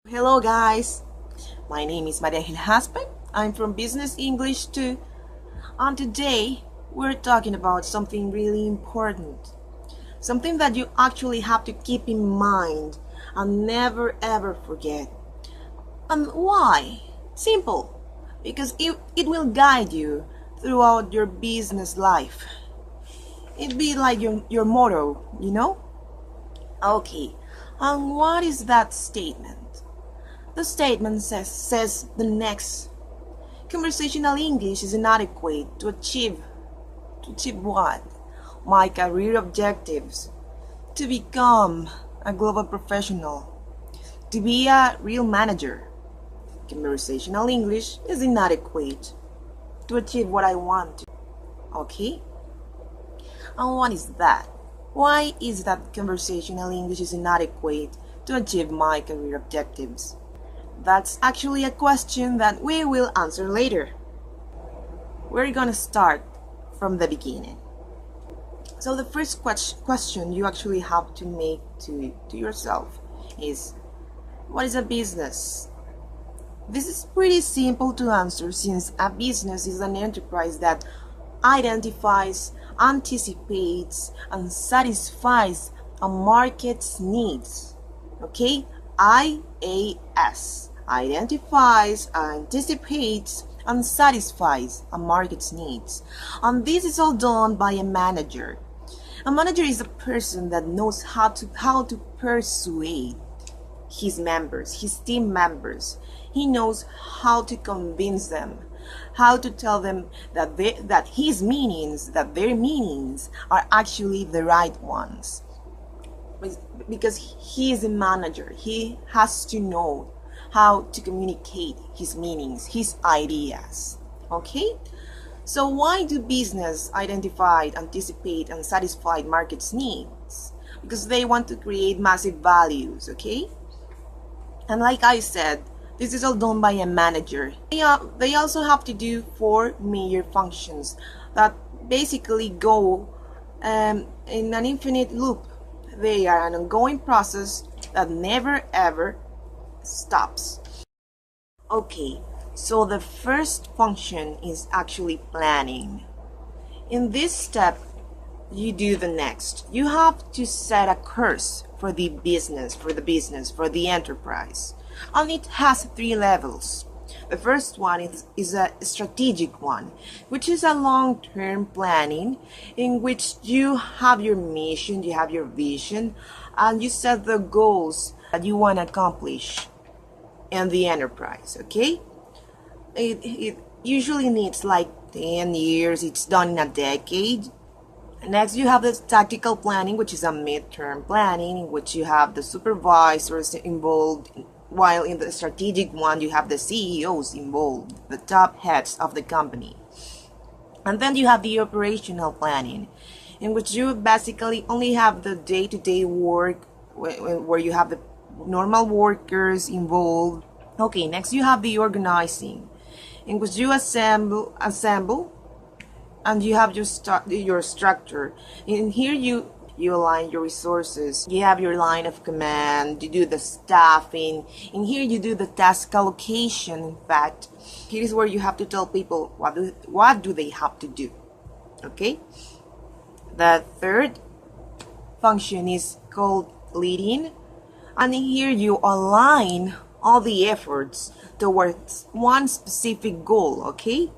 Hello guys, my name is Mariangel Jaspe. I'm from Business English 2, and today we're talking about something really important. Something that you actually have to keep in mind and never ever forget. And why? Simple. Because it will guide you throughout your business life. It'd be like your motto, you know? Okay, and what is that statement? The statement says the next. Conversational English is inadequate to achieve what? My career objectives. To become a global professional. To be a real manager. Conversational English is inadequate to achieve what I want to. Okay? And what is that? Why is that conversational English is inadequate to achieve my career objectives? That's actually a question that we will answer later. We're gonna start from the beginning. So the first question you actually have to make to yourself is, what is a business? This is pretty simple to answer, since a business is an enterprise that identifies, anticipates, and satisfies a market's needs. Okay? IAS. Identifies, anticipates, and satisfies a market's needs. And this is all done by a manager. A manager is a person that knows how to persuade his members, his team members. He knows how to convince them, how to tell them that their meanings are actually the right ones. Because he is a manager, he has to know how to communicate his meanings, his ideas. Okay? So why do business identify, anticipate, and satisfy market's needs? Because they want to create massive values, okay? And like I said, this is all done by a manager. They also have to do 4 major functions that basically go in an infinite loop. They are an ongoing process that never ever stops. Okay, so the first function is actually planning. In this step, you do the next. You have to set a course for the business, for the enterprise. And it has 3 levels. The first one is a strategic one, which is a long-term planning in which you have your mission, you have your vision, and you set the goals that you want to accomplish in the enterprise, okay? It usually needs like 10 years. It's done in a decade. Next, you have the tactical planning, which is a mid-term planning in which you have the supervisors involved, while in the strategic one, you have the CEOs involved, the top heads of the company. And then you have the operational planning, in which you basically only have the day-to-day work, where you have the normal workers involved. Okay, next you have the organizing, in which you assemble, and you have your structure. In here you align your resources. You have your line of command. You do the staffing. In here you do the task allocation. In fact, here is where you have to tell people what do they have to do. Okay. The third function is called leading, and in here you align all the efforts towards one specific goal. Okay.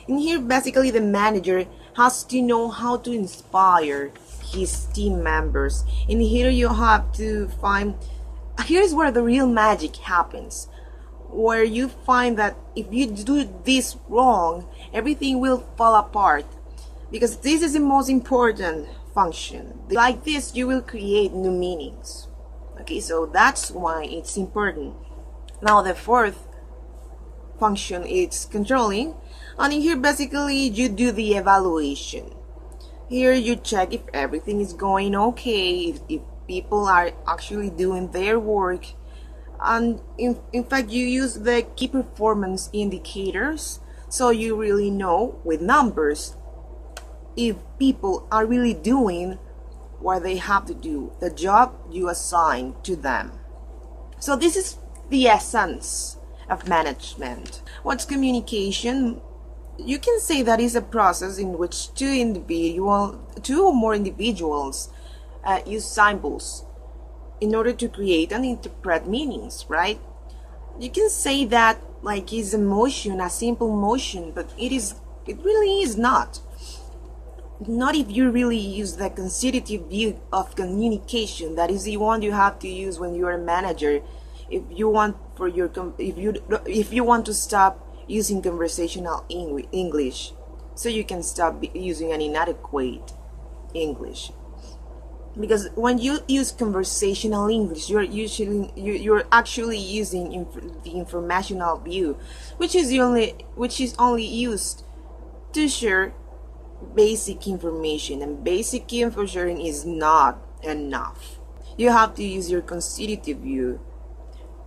In here, basically, the manager has to know how to inspire his team members. In here, you have to find, here's where the real magic happens, where you find that if you do this wrong, everything will fall apart, because this is the most important function. Like this, you will create new meanings. Okay, so that's why it's important. Now, the fourth function is controlling, and in here basically you do the evaluation. Here you check if everything is going okay, if people are actually doing their work, and in fact you use the key performance indicators, so you really know with numbers if people are really doing what they have to do, the job you assign to them. So this is the essence of management. What's communication? You can say that is a process in which two or more individuals use symbols in order to create and interpret meanings, right? You can say that like is a motion, a simple motion, but it really is not. Not if you really use the constitutive view of communication. That is the one you have to use when you are a manager. If you want if you want to stop using conversational English, so you can stop using an inadequate English. Because when you use conversational English, you're actually using the informational view, which is only used to share basic information, and basic info sharing is not enough. You have to use your constitutive view,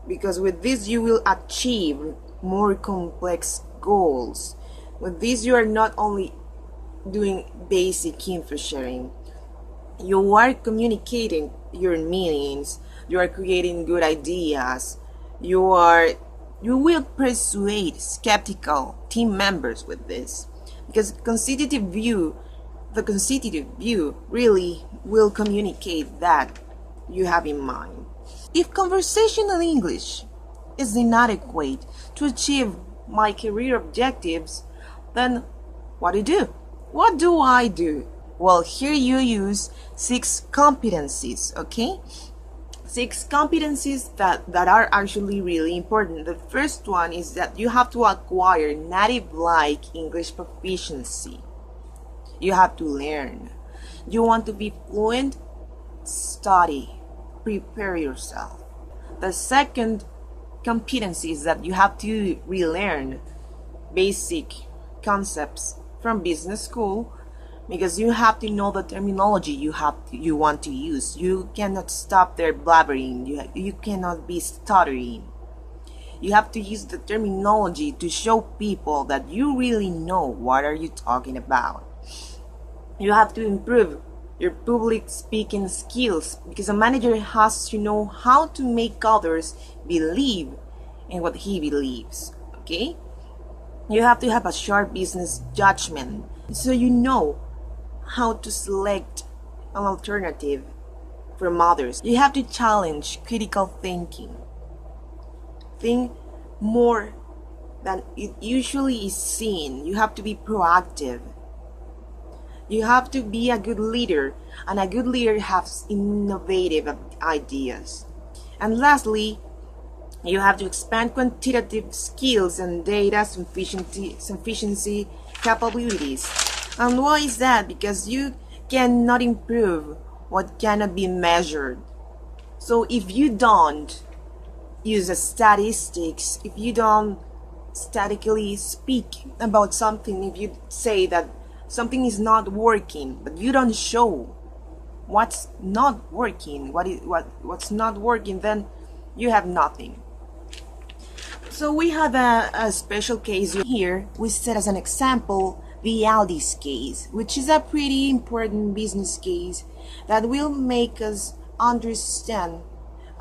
because with this you will achieve more complex goals. With this you are not only doing basic info sharing, you are communicating your meanings, you are creating good ideas, you will persuade skeptical team members with this, because the constitutive view really will communicate that you have in mind. If conversational English is inadequate to achieve my career objectives, then what do? What do I do? Well, here you use 6 competencies, okay? 6 competencies that are actually really important. The first one is that you have to acquire native-like English proficiency. You have to learn. You want to be fluent? Study. Prepare yourself. The second competency is that you have to relearn basic concepts from business school, because you have to know the terminology you want to use. You cannot stop there blabbering. You cannot be stuttering. You have to use the terminology to show people that you really know what are you talking about. You have to improve your public speaking skills, because a manager has to know how to make others believe in what he believes. Okay? You have to have a sharp business judgment, so you know how to select an alternative from others. You have to challenge critical thinking. Think more than it usually is seen. You have to be proactive. You have to be a good leader, and a good leader has innovative ideas. And lastly, you have to expand quantitative skills and data sufficiency capabilities. And why is that? Because you cannot improve what cannot be measured. So if you don't use statistics, if you don't statically speak about something, if you say that something is not working, but you don't show what's not working, what's not working, then you have nothing. So we have a special case here. We set as an example the ALDI's case, which is a pretty important business case that will make us understand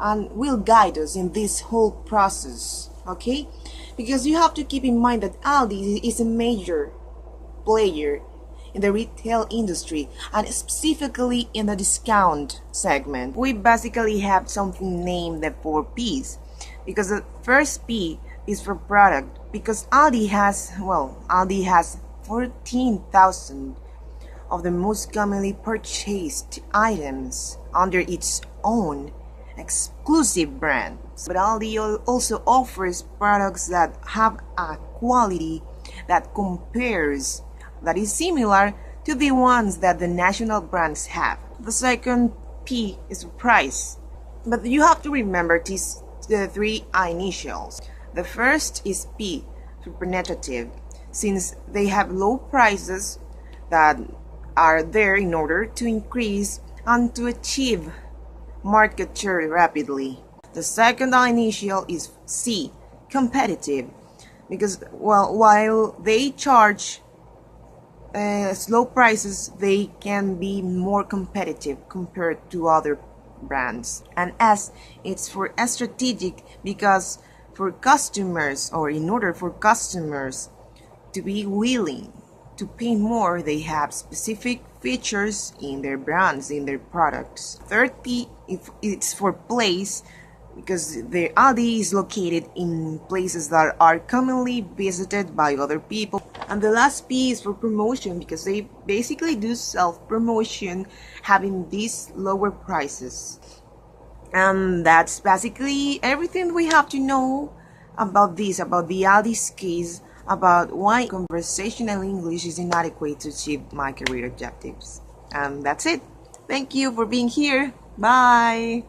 and will guide us in this whole process, okay? Because you have to keep in mind that ALDI is a major player in the retail industry, and specifically in the discount segment. We basically have something named the 4 P's, because the first P is for product, because ALDI has 14,000 of the most commonly purchased items under its own exclusive brand. But ALDI also offers products that have a quality that compares, that is similar to the ones that the national brands have. The second P is price, but you have to remember these 3 initials. The first is P for penetrative, since they have low prices that are there in order to increase and to achieve market share rapidly. The second initial is C, competitive, because while they charge low prices, they can be more competitive compared to other brands. And S, it's for strategic, because for customers, or in order for customers to be willing to pay more, they have specific features in their brands, in their products. Third P, if it's for place, because the ALDI is located in places that are commonly visited by other people. And the last P is for promotion, because they basically do self-promotion, having these lower prices. And that's basically everything we have to know about this, about the ALDI's case, about why conversational English is inadequate to achieve my career objectives. And that's it. Thank you for being here. Bye.